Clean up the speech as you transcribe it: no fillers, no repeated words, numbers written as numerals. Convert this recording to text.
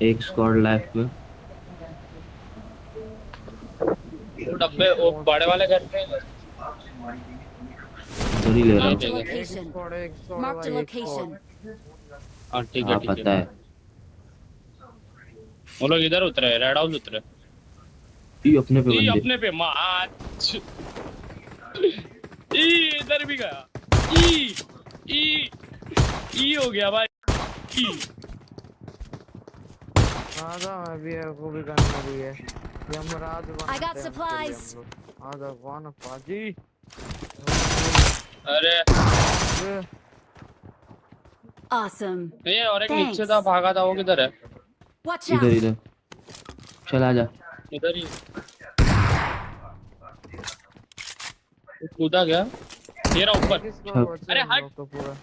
एक squad left में। वो डब्बे वो बड़े वाले घर पे उधर ही ले रहा Marked हूँ। a ठीक है। location. एक स्क्वाड Marked a भाई, एक स्क्वाड। location. हाँ ठीक है हाँ ठीक है। पता है। वो लोग इधर उतरे, रेड हाउस उतरे। ये अपने पे ई बंदे। अपने पे माच। ई इधर भी गया। ई ई ई हो गया भाई। ई आजा मैं भी है, को भी करना भी है। यमराज I got बनते हैं उनके लिए supplies. हम लोग। आजा कौन पाजी। अरे ये Awesome. ये और एक नीचे Thanks. था, भागा था, वो किधर है? Watch इधर out. इधर चला जा। इधर ही वो कूदा गया। ये रहा ऊपर। किसको बचा अरे हम हट। लोग का पूरा।